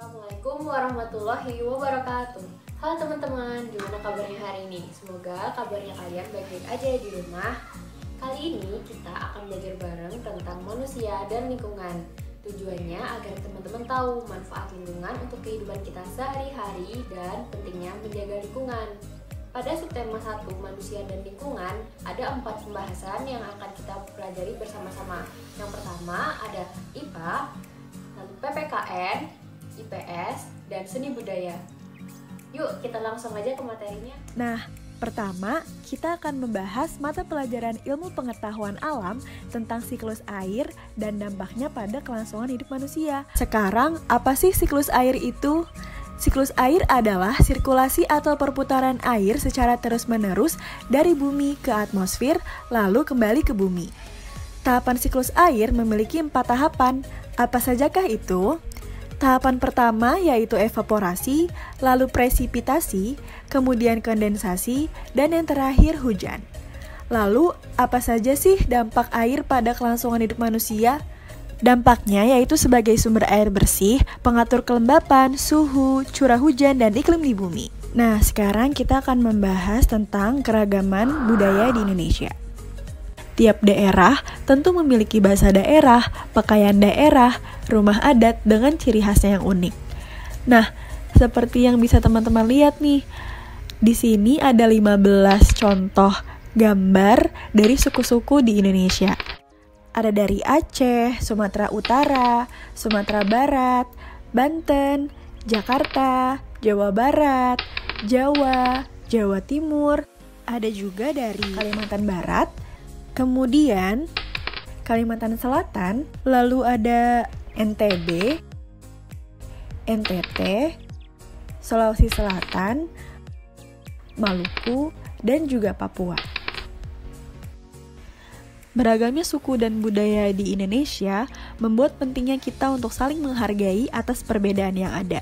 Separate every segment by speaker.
Speaker 1: Assalamualaikum warahmatullahi wabarakatuh. Halo teman-teman, gimana kabarnya hari ini? Semoga kabarnya kalian baik-baik aja di rumah. Kali ini kita akan belajar bareng tentang manusia dan lingkungan. Tujuannya agar teman-teman tahu manfaat lingkungan untuk kehidupan kita sehari-hari dan pentingnya menjaga lingkungan. Pada subtema 1 manusia dan lingkungan, ada 4 pembahasan yang akan kita pelajari bersama-sama. Yang pertama ada IPA, lalu PPKN, IPS, dan seni budaya. Yuk kita langsung aja ke materinya.
Speaker 2: Nah, pertama kita akan membahas mata pelajaran ilmu pengetahuan alam tentang siklus air dan dampaknya pada kelangsungan hidup manusia. Sekarang, apa sih siklus air itu? Siklus air adalah sirkulasi atau perputaran air secara terus-menerus dari bumi ke atmosfer, lalu kembali ke bumi. Tahapan siklus air memiliki 4 tahapan. Apa sajakah itu? Tahapan pertama yaitu evaporasi, lalu presipitasi, kemudian kondensasi, dan yang terakhir hujan. Lalu, apa saja sih dampak air pada kelangsungan hidup manusia? Dampaknya yaitu sebagai sumber air bersih, pengatur kelembapan, suhu, curah hujan, dan iklim di bumi. Nah, sekarang kita akan membahas tentang keragaman budaya di Indonesia. Tiap daerah tentu memiliki bahasa daerah, pakaian daerah, rumah adat dengan ciri khasnya yang unik. Nah, seperti yang bisa teman-teman lihat nih, di sini ada 15 contoh gambar dari suku-suku di Indonesia. Ada dari Aceh, Sumatera Utara, Sumatera Barat, Banten, Jakarta, Jawa Barat, Jawa, Jawa Timur. Ada juga dari Kalimantan Barat, kemudian Kalimantan Selatan, lalu ada NTB, NTT, Sulawesi Selatan, Maluku, dan juga Papua. Beragamnya suku dan budaya di Indonesia membuat pentingnya kita untuk saling menghargai atas perbedaan yang ada.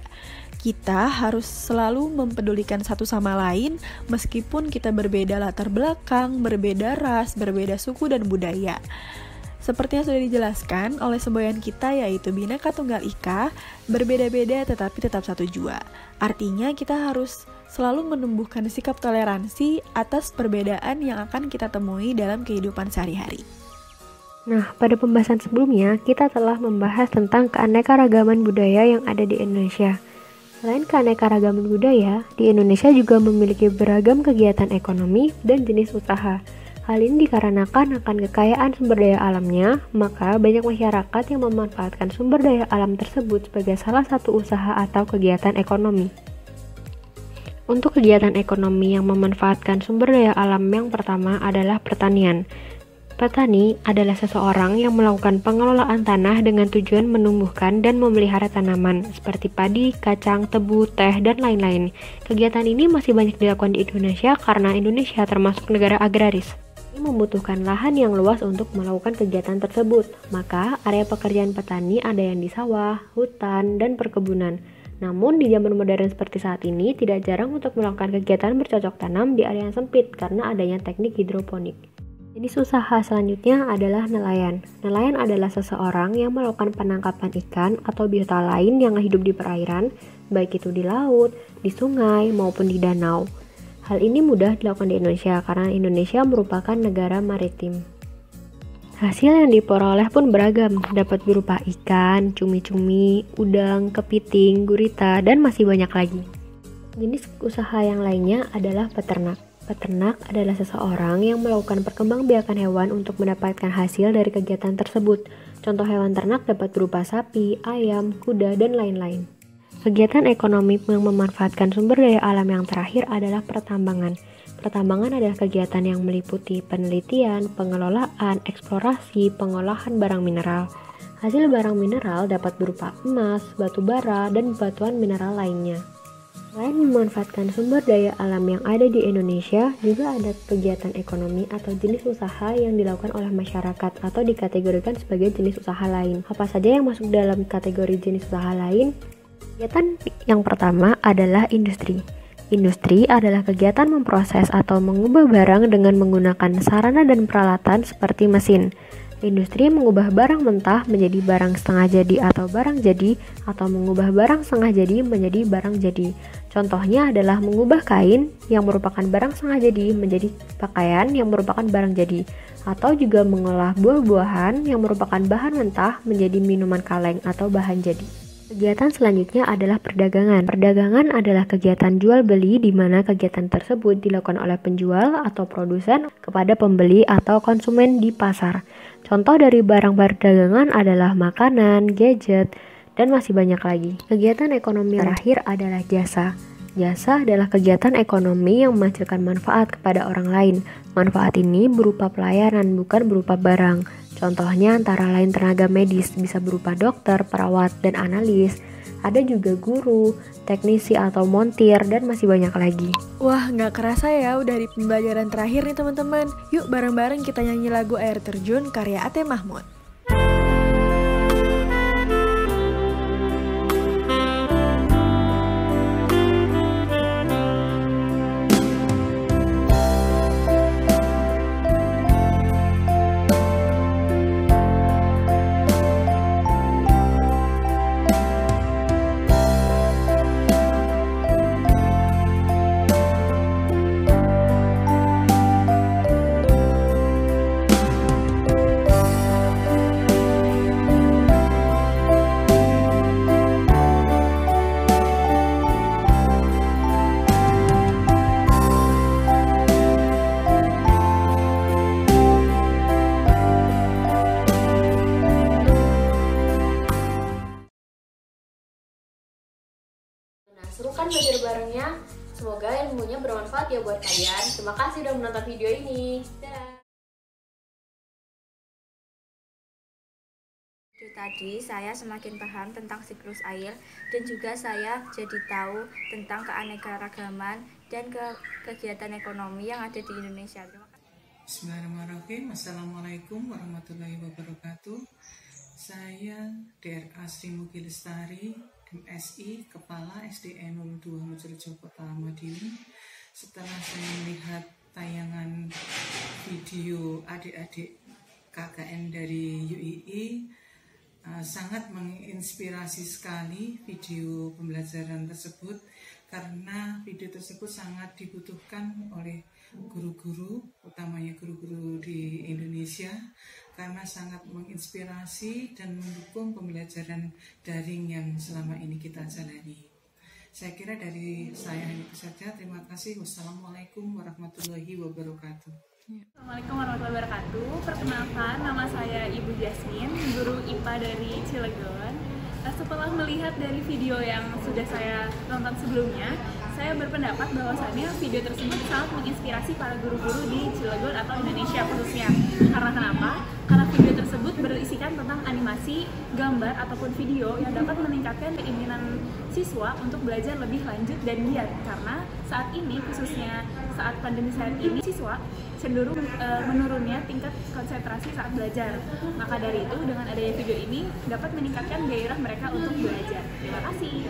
Speaker 2: Kita harus selalu mempedulikan satu sama lain meskipun kita berbeda latar belakang, berbeda ras, berbeda suku dan budaya. Seperti yang sudah dijelaskan oleh semboyan kita yaitu Bhinneka Tunggal Ika, berbeda-beda tetapi tetap satu jua. Artinya kita harus selalu menumbuhkan sikap toleransi atas perbedaan yang akan kita temui dalam kehidupan sehari-hari.
Speaker 3: Nah, pada pembahasan sebelumnya kita telah membahas tentang keanekaragaman budaya yang ada di Indonesia. Selain keanekaragaman budaya, di Indonesia juga memiliki beragam kegiatan ekonomi dan jenis usaha. Hal ini dikarenakan akan kekayaan sumber daya alamnya, maka banyak masyarakat yang memanfaatkan sumber daya alam tersebut sebagai salah satu usaha atau kegiatan ekonomi. Untuk kegiatan ekonomi yang memanfaatkan sumber daya alam yang pertama adalah pertanian. Petani adalah seseorang yang melakukan pengelolaan tanah dengan tujuan menumbuhkan dan memelihara tanaman seperti padi, kacang, tebu, teh, dan lain-lain. Kegiatan ini masih banyak dilakukan di Indonesia karena Indonesia termasuk negara agraris. Ini membutuhkan lahan yang luas untuk melakukan kegiatan tersebut. Maka, area pekerjaan petani ada yang di sawah, hutan, dan perkebunan. Namun, di zaman modern seperti saat ini, tidak jarang untuk melakukan kegiatan bercocok tanam di area yang sempit karena adanya teknik hidroponik. Jenis usaha selanjutnya adalah nelayan. Nelayan adalah seseorang yang melakukan penangkapan ikan atau biota lain yang hidup di perairan, baik itu di laut, di sungai, maupun di danau. Hal ini mudah dilakukan di Indonesia karena Indonesia merupakan negara maritim. Hasil yang diperoleh pun beragam, dapat berupa ikan, cumi-cumi, udang, kepiting, gurita, dan masih banyak lagi. Jenis usaha yang lainnya adalah peternak. Peternak adalah seseorang yang melakukan perkembangbiakan hewan untuk mendapatkan hasil dari kegiatan tersebut. Contoh hewan ternak dapat berupa sapi, ayam, kuda, dan lain-lain. Kegiatan ekonomi yang memanfaatkan sumber daya alam yang terakhir adalah pertambangan. Pertambangan adalah kegiatan yang meliputi penelitian, pengelolaan, eksplorasi, pengolahan barang mineral. Hasil barang mineral dapat berupa emas, batu bara, dan batuan mineral lainnya. Selain memanfaatkan sumber daya alam yang ada di Indonesia, juga ada kegiatan ekonomi atau jenis usaha yang dilakukan oleh masyarakat atau dikategorikan sebagai jenis usaha lain. Apa saja yang masuk dalam kategori jenis usaha lain? Kegiatan yang pertama adalah industri. Industri adalah kegiatan memproses atau mengubah barang dengan menggunakan sarana dan peralatan seperti mesin. Industri mengubah barang mentah menjadi barang setengah jadi atau barang jadi, atau mengubah barang setengah jadi menjadi barang jadi. Contohnya adalah mengubah kain yang merupakan barang setengah jadi menjadi pakaian yang merupakan barang jadi, atau juga mengolah buah-buahan yang merupakan bahan mentah menjadi minuman kaleng atau bahan jadi. Kegiatan selanjutnya adalah perdagangan. Perdagangan adalah kegiatan jual beli di mana kegiatan tersebut dilakukan oleh penjual atau produsen kepada pembeli atau konsumen di pasar. Contoh dari barang perdagangan adalah makanan, gadget, dan masih banyak lagi. Kegiatan ekonomi terakhir adalah jasa. Jasa adalah kegiatan ekonomi yang menghasilkan manfaat kepada orang lain. Manfaat ini berupa pelayanan, bukan berupa barang. Contohnya antara lain tenaga medis, bisa berupa dokter, perawat, dan analis. Ada juga guru, teknisi atau montir, dan masih banyak lagi.
Speaker 2: Wah, nggak kerasa ya udah di pembelajaran terakhir nih teman-teman. Yuk bareng-bareng kita nyanyi lagu Air Terjun karya Ate Mahmud.
Speaker 1: Seru kan belajar barengnya? Semoga ilmunya bermanfaat ya buat kalian. Terima kasih udah menonton video ini. Dadah.
Speaker 4: Tadi saya semakin paham tentang siklus air dan juga saya jadi tahu tentang keanekaragaman dan kegiatan ekonomi yang ada di Indonesia. Terima kasih.
Speaker 5: Bismillahirrahmanirrahim. Assalamualaikum warahmatullahi wabarakatuh. Saya DRA Sri Mugi Lestari, MSI, Kepala SDN 02 Mojorejo Kota Madiun. Setelah saya melihat tayangan video adik-adik KKN dari UII, sangat menginspirasi sekali video pembelajaran tersebut, karena video tersebut sangat dibutuhkan oleh guru-guru, utamanya guru-guru di Indonesia, karena sangat menginspirasi dan mendukung pembelajaran daring yang selama ini kita jalani. Saya kira dari saya itu saja. Terima kasih. Wassalamualaikum warahmatullahi wabarakatuh.
Speaker 6: Assalamualaikum warahmatullahi wabarakatuh. Perkenalkan, nama saya Ibu Jasmine, guru IPA dari Cilegon. Setelah melihat dari video yang sudah saya tonton sebelumnya, saya berpendapat bahwasannya video tersebut sangat menginspirasi para guru-guru di Cilegon atau Indonesia khususnya. Karena kenapa? Karena video tersebut berisikan tentang animasi, gambar, ataupun video yang dapat meningkatkan keinginan siswa untuk belajar lebih lanjut dan giat. Karena saat ini, khususnya saat pandemi saat ini, siswa cenderung menurunnya tingkat konsentrasi saat belajar. Maka dari itu, dengan adanya video ini dapat meningkatkan gairah mereka untuk belajar. Terima kasih.